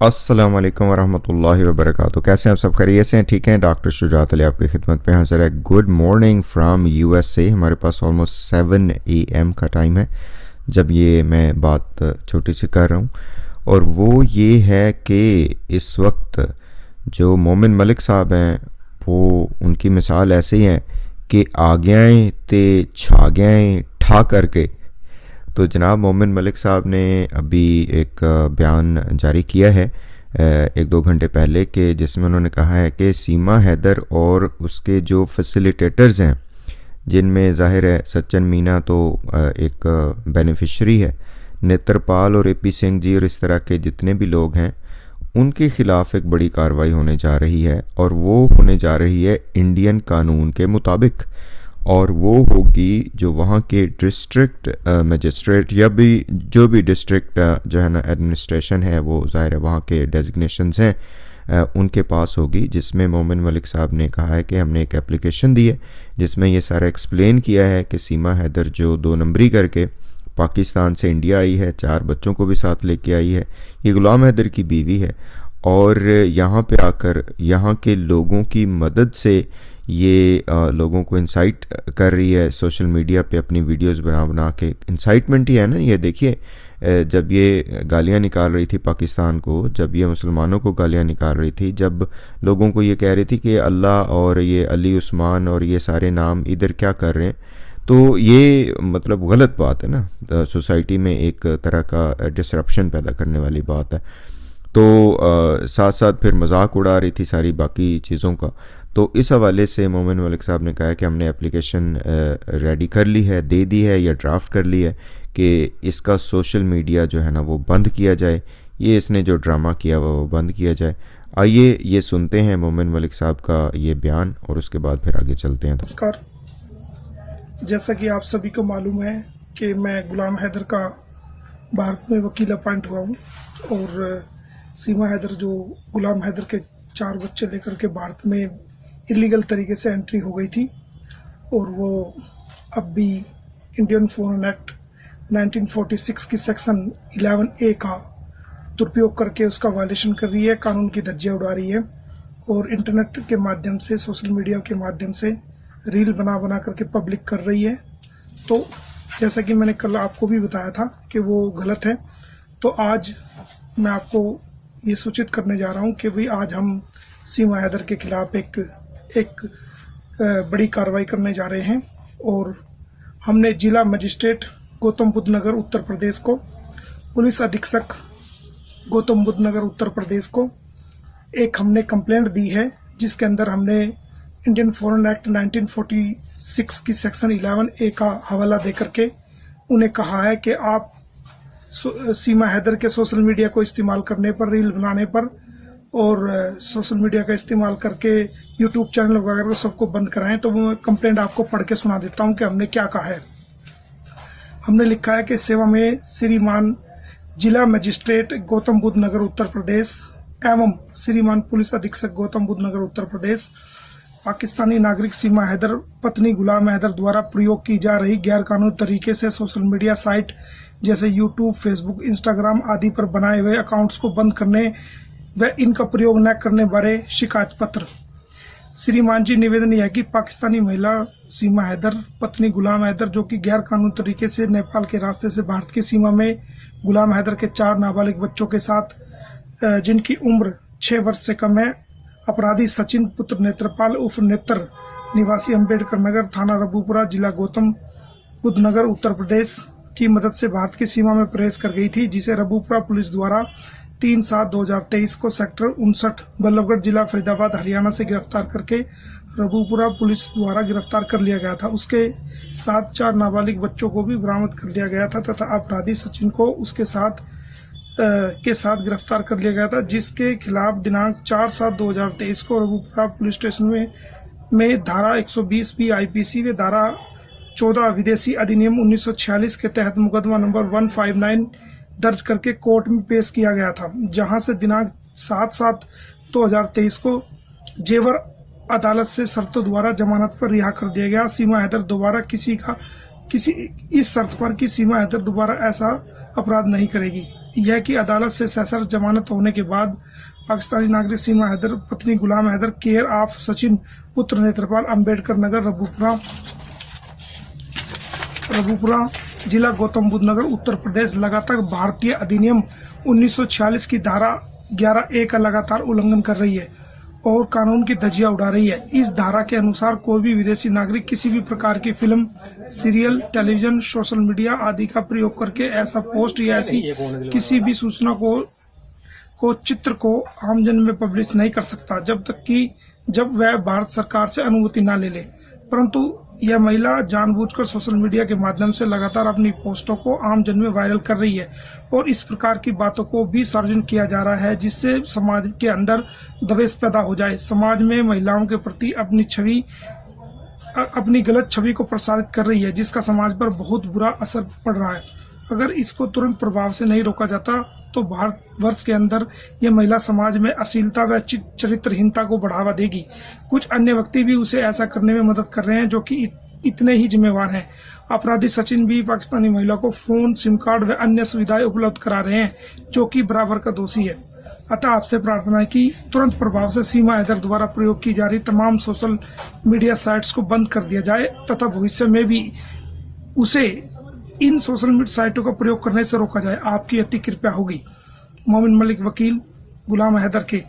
अस्सलाम वालेकुम वरहमतुल्लाहि वबरकातुहू। कैसे हैं आप? सब खैरियत से हैं? ठीक हैं। डॉक्टर शुजात अली आपकी खिदमत पे हाजिर है। Good morning from USA. हमारे पास ऑलमोस्ट 7 AM का टाइम है जब ये मैं बात छोटी सी कर रहा हूँ, और वो ये है कि इस वक्त जो मोमिन मलिक साहब हैं वो उनकी मिसाल ऐसे ही है कि आ गयाएँ ते छा गयाएँ ठा करके। तो जनाब मोमिन मलिक साहब ने अभी एक बयान जारी किया है 1-2 घंटे पहले, कि जिसमें उन्होंने कहा है कि सीमा हैदर और उसके जो फैसिलिटेटर्स हैं, जिनमें ज़ाहिर है सच्चन मीना तो एक बेनिफिशरी है, नेत्रपाल और AP सिंह जी और इस तरह के जितने भी लोग हैं, उनके ख़िलाफ़ एक बड़ी कार्रवाई होने जा रही है, और वो होने जा रही है इंडियन कानून के मुताबिक। और वो होगी जो वहाँ के डिस्ट्रिक्ट मजिस्ट्रेट या भी जो भी डिस्ट्रिक्ट जो है ना एडमिनिस्ट्रेशन है, वो ज़ाहिर है वहाँ के डेजिग्नेशंस हैं, उनके पास होगी। जिसमें मोमिन मलिक साहब ने कहा है कि हमने एक एप्लीकेशन दी है जिसमें ये सारा एक्सप्लेन किया है कि सीमा हैदर जो 2 नंबरी करके पाकिस्तान से इंडिया आई है, 4 बच्चों को भी साथ लेके आई है, ये गुलाम हैदर की बीवी है, और यहाँ पे आकर यहाँ के लोगों की मदद से ये लोगों को इंसाइट कर रही है सोशल मीडिया पे अपनी वीडियोस बना बना के। इंसाइटमेंट ही है ना ये। देखिए, जब ये गालियाँ निकाल रही थी पाकिस्तान को, जब ये मुसलमानों को गालियाँ निकाल रही थी, जब लोगों को ये कह रही थी कि अल्लाह और ये अली उस्मान और ये सारे नाम इधर क्या कर रहे हैं, तो ये मतलब गलत बात है ना। सोसाइटी में एक तरह का डिसरप्शन पैदा करने वाली बात है। तो साथ साथ फिर मजाक उड़ा रही थी सारी बाकी चीज़ों का। तो इस हवाले से मोमिन मलिक साहब ने कहा है कि हमने एप्लीकेशन रेडी कर ली है, दे दी है या ड्राफ्ट कर ली है, कि इसका सोशल मीडिया जो है ना वो बंद किया जाए, ये इसने जो ड्रामा किया हुआ वो बंद किया जाए। आइए ये सुनते हैं मोमिन मलिक साहब का ये बयान, और उसके बाद फिर आगे चलते हैं। नमस्कार। जैसा कि आप सभी को मालूम है कि मैं गुलाम हैदर का भारत में वकील अपॉइंट हुआ हूँ, और सीमा हैदर जो गुलाम हैदर के 4 बच्चे लेकर के भारत में इलीगल तरीके से एंट्री हो गई थी, और वो अब भी इंडियन फॉरेन एक्ट 1946 की सेक्शन 11A का दुरुपयोग करके उसका वायलेशन कर रही है, कानून की धज्जियां उड़ा रही है, और इंटरनेट के माध्यम से, सोशल मीडिया के माध्यम से रील बना बना करके पब्लिक कर रही है। तो जैसा कि मैंने कल आपको भी बताया था कि वो गलत है, तो आज मैं आपको ये सूचित करने जा रहा हूँ कि भाई आज हम सीमा हैदर के खिलाफ एक बड़ी कार्रवाई करने जा रहे हैं। और हमने जिला मजिस्ट्रेट गौतम बुद्ध नगर उत्तर प्रदेश को, पुलिस अधीक्षक गौतम बुद्ध नगर उत्तर प्रदेश को एक हमने कंप्लेंट दी है, जिसके अंदर हमने इंडियन फॉरेन एक्ट 1946 की सेक्शन 11A का हवाला देकर के उन्हें कहा है कि आप सीमा हैदर के सोशल मीडिया को इस्तेमाल करने पर, रील बनाने पर और सोशल मीडिया का इस्तेमाल करके यूट्यूब चैनल वगैरह सबको बंद कराएं। तो मैं कंप्लेंट आपको पढ़ के सुना देता हूं कि हमने क्या कहा है। हमने लिखा है कि सेवा में श्रीमान जिला मजिस्ट्रेट गौतम बुद्ध नगर उत्तर प्रदेश एवं श्रीमान पुलिस अधीक्षक गौतम बुद्ध नगर उत्तर प्रदेश, पाकिस्तानी नागरिक सीमा हैदर पत्नी गुलाम हैदर द्वारा प्रयोग की जा रही गैर कानूनी तरीके से सोशल मीडिया साइट जैसे यूट्यूब, फेसबुक, इंस्टाग्राम आदि पर बनाए हुए अकाउंट्स को बंद करने व इनका प्रयोग न करने बारे शिकायत पत्र। श्रीमान जी, निवेदन यह है कि पाकिस्तानी महिला सीमा हैदर पत्नी गुलाम हैदर, जो कि गैर कानूनी तरीके से नेपाल के रास्ते से भारत की सीमा में गुलाम हैदर के 4 नाबालिग बच्चों के साथ, जिनकी उम्र 6 वर्ष से कम है, अपराधी सचिन पुत्र नेत्रपाल उर्फ नेत्र, निवासी अम्बेडकर नगर, थाना रबूपुरा, जिला गौतम बुद्ध नगर उत्तर प्रदेश की मदद से भारत की सीमा में प्रवेश कर गई थी, जिसे रबूपुरा पुलिस द्वारा 3/7/2023 को सेक्टर 59 बल्लभगढ़, जिला फरीदाबाद, हरियाणा से गिरफ्तार करके रबूपुरा पुलिस द्वारा गिरफ्तार कर लिया गया था। उसके साथ 4 नाबालिग बच्चों को भी बरामद कर लिया गया था तथा अपराधी सचिन को उसके साथ गिरफ्तार कर लिया गया था, जिसके खिलाफ दिनांक 4/7/2023 को रबूपुरा पुलिस स्टेशन में धारा 120B IPC व धारा 14 विदेशी अधिनियम 1946 के तहत मुकदमा नंबर 159 दर्ज करके कोर्ट में पेश किया गया था, जहां से दिनांक 7/7/2023 को जेवर अदालत से शर्तों द्वारा जमानत पर रिहा कर दिया गया। सीमा हैदर दोबारा इस शर्त पर कि सीमा हैदर दोबारा ऐसा अपराध नहीं करेगी। यह कि अदालत से सशर्त जमानत होने के बाद पाकिस्तानी नागरिक सीमा हैदर पत्नी गुलाम हैदर केयर ऑफ सचिन पुत्र नेत्रपाल अंबेडकर नगर रबूपुरा जिला गौतम बुद्ध नगर उत्तर प्रदेश लगातार भारतीय अधिनियम 1946 की धारा 11A का लगातार उल्लंघन कर रही है और कानून की धज्जियां उड़ा रही है। इस धारा के अनुसार कोई भी विदेशी नागरिक किसी भी प्रकार की film, serial, television, social media आदि का प्रयोग करके ऐसा पोस्ट या ऐसी किसी भी सूचना को चित्र को आमजन में पब्लिश नहीं कर सकता जब वह भारत सरकार से अनुमति न ले ले। परंतु यह महिला जानबूझकर सोशल मीडिया के माध्यम से लगातार अपनी पोस्टों को आमजन में वायरल कर रही है और इस प्रकार की बातों को भी सार्वजनिक किया जा रहा है जिससे समाज के अंदर द्वेष पैदा हो जाए। समाज में महिलाओं के प्रति अपनी गलत छवि को प्रसारित कर रही है जिसका समाज पर बहुत बुरा असर पड़ रहा है। अगर इसको तुरंत प्रभाव से नहीं रोका जाता तो भारतवर्ष के अंदर यह महिला समाज में अश्लीलता व चरित्रहीनता को बढ़ावा देगी। कुछ अन्य व्यक्ति भी उसे ऐसा करने में मदद कर रहे हैं जो कि इतने ही जिम्मेवार हैं। अपराधी सचिन भी पाकिस्तानी महिला को फोन, सिम कार्ड व अन्य सुविधाएं उपलब्ध करा रहे हैं जो कि बराबर का दोषी है। अतः आपसे प्रार्थना है कि तुरंत प्रभाव से सीमा हैदर द्वारा प्रयोग की जा रही तमाम सोशल मीडिया साइट्स को बंद कर दिया जाए तथा भविष्य में भी उसे इन सोशल मीडिया साइटों का प्रयोग करने से रोका जाए। आपकी अति कृपया होगी। मोमिन मलिक वकील गुलाम हैदर के।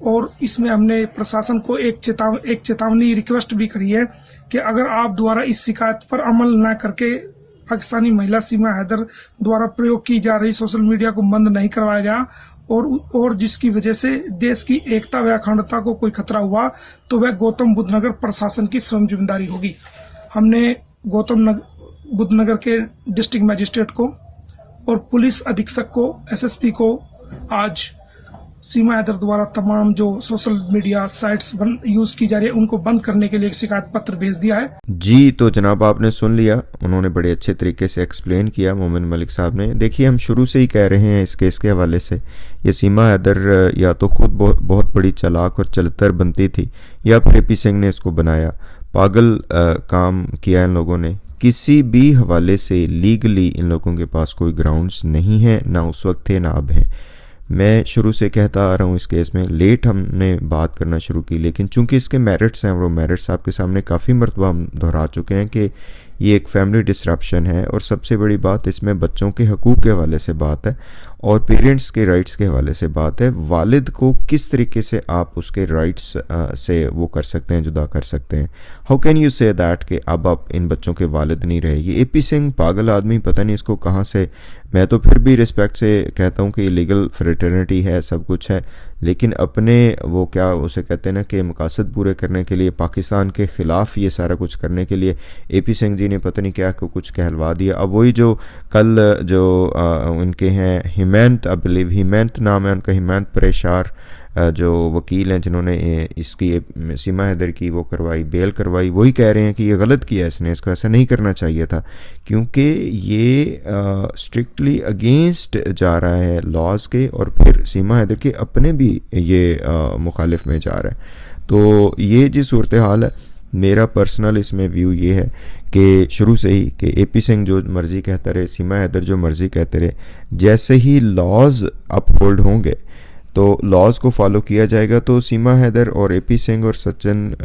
और इसमें हमने प्रशासन को एक चेतावनी रिक्वेस्ट भी करी है कि अगर आप द्वारा इस शिकायत पर अमल न करके पाकिस्तानी महिला सीमा हैदर द्वारा प्रयोग की जा रही सोशल मीडिया को बंद नहीं करवाया गया और जिसकी वजह से देश की एकता व अखंडता को कोई खतरा हुआ तो वह गौतम बुद्ध नगर प्रशासन की स्वयं जिम्मेदारी होगी। हमने गौतम बुद्ध नगर के डिस्ट्रिक्ट मजिस्ट्रेट को और पुलिस अधीक्षक को, एसएसपी को आज सीमा हैदर द्वारा तमाम जो सोशल मीडिया साइट्स यूज की जा रही है उनको बंद करने के लिए एक शिकायत पत्र भेज दिया है। जी, तो जनाब आपने सुन लिया, उन्होंने बड़े अच्छे तरीके से एक्सप्लेन किया मोमिन मलिक साहब ने। देखिए, हम शुरू से ही कह रहे हैं इस केस के हवाले से, ये सीमा हैदर या तो खुद बहुत बड़ी चालाक और चलतर बनती थी या फिर एपी सिंह ने इसको बनाया। पागल काम किया इन लोगों ने। किसी भी हवाले से लीगली इन लोगों के पास कोई ग्राउंड्स नहीं है, ना उस वक्त थे ना अब हैं। मैं शुरू से कहता आ रहा हूँ इस केस में लेट हमने बात करना शुरू की, लेकिन चूंकि इसके मेरिट्स हैं, वो मेरिट्स आपके सामने काफ़ी मरतबा हम दोहरा चुके हैं कि ये एक फैमिली डिसरप्शन है और सबसे बड़ी बात इसमें बच्चों के हकूक़ के हवाले से बात है और पेरेंट्स के राइट्स के हवाले से बात है। वालिद को किस तरीके से आप उसके राइट्स से वो कर सकते हैं, जुदा कर सकते हैं। How can you say that कि अब आप इन बच्चों के वालिद नहीं रहे। ये एपी सिंह पागल आदमी, पता नहीं इसको कहाँ से, मैं तो फिर भी रिस्पेक्ट से कहता हूँ कि लीगल फ्रेटर्निटी है, सब कुछ है, लेकिन अपने वो क्या उसे कहते हैं ना कि मकासद पूरे करने के लिए, पाकिस्तान के ख़िलाफ़ ये सारा कुछ करने के लिए एपी सिंह जी ने पता नहीं क्या कुछ कहलवा दिया। अब वही जो कल जो उनके हैं हिमंत, आई बिलीव हिमंत नाम है उनका, हिमंत परेशार जो वकील हैं जिन्होंने इसकी सीमा हैदर की वो करवाई, बेल करवाई, वही कह रहे हैं कि ये गलत किया इसने, इसको ऐसा नहीं करना चाहिए था क्योंकि ये स्ट्रिक्टली अगेंस्ट जा रहा है लॉज के और फिर सीमा हैदर के अपने भी ये मुखालिफ में जा रहा है। तो ये जी सूरत हाल है। मेरा पर्सनल इसमें व्यू ये है कि शुरू से ही कि एपी सिंह जो मर्ज़ी कहते रहे, सीमा हैदर जो मर्ज़ी कहते रहे, जैसे ही लॉज अपहोल्ड होंगे तो लॉज को फॉलो किया जाएगा। तो सीमा हैदर और एपी सिंह और सचिन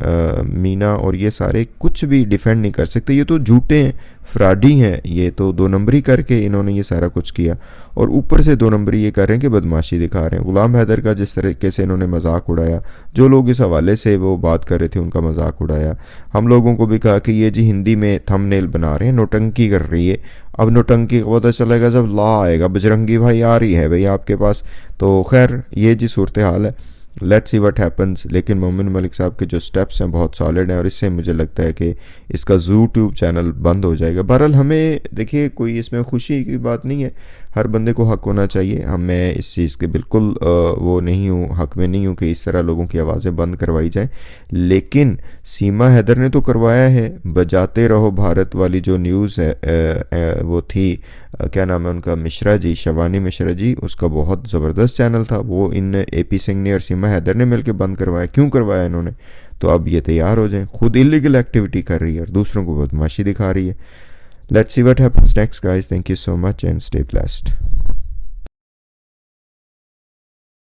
मीना और ये सारे कुछ भी डिफेंड नहीं कर सकते। ये तो झूठे हैं, फ्रॉडी हैं, ये तो 2 नंबरी करके इन्होंने ये सारा कुछ किया और ऊपर से 2 नंबरी ये कर रहे हैं कि बदमाशी दिखा रहे हैं। गुलाम हैदर का जिस तरीके से इन्होंने मजाक उड़ाया, जो लोग इस हवाले से वो बात कर रहे थे उनका मजाक उड़ाया। हम लोगों को भी कहा कि ये जी हिंदी में थंबनेल बना रहे हैं, नोटंकी कर रही है। अब नोटंकी का पता चलेगा जब लॉ आएगा, बजरंगी भाई आ रही है भाई आपके पास। तो खैर ये जी सूरत हाल है, लेट्स सी व्हाट हैपन्स। लेकिन मोमिन मलिक साहब के जो स्टेप्स हैं बहुत सॉलिड हैं और इससे मुझे लगता है कि इसका यूट्यूब चैनल बंद हो जाएगा। बहरहाल हमें देखिए कोई इसमें खुशी की बात नहीं है, हर बंदे को हक होना चाहिए। मैं इस चीज़ के बिल्कुल वो नहीं हूँ, हक में नहीं हूँ कि इस तरह लोगों की आवाज़ें बंद करवाई जाएं। लेकिन सीमा हैदर ने तो करवाया है। बजाते रहो भारत वाली जो न्यूज़ है वो थी, क्या नाम है उनका, मिश्रा जी, शवानी मिश्रा जी, उसका बहुत ज़बरदस्त चैनल था, वो इन एपी सिंह ने और सीमा हैदर ने मिलकर बंद करवाया। क्यों करवाया इन्होंने? तो अब ये तैयार हो जाएं, खुद इलीगल एक्टिविटी कर रही है और दूसरों को बदमाशी दिखा रही है। Let's see what happens next guys. Thank you so much and stay blessed.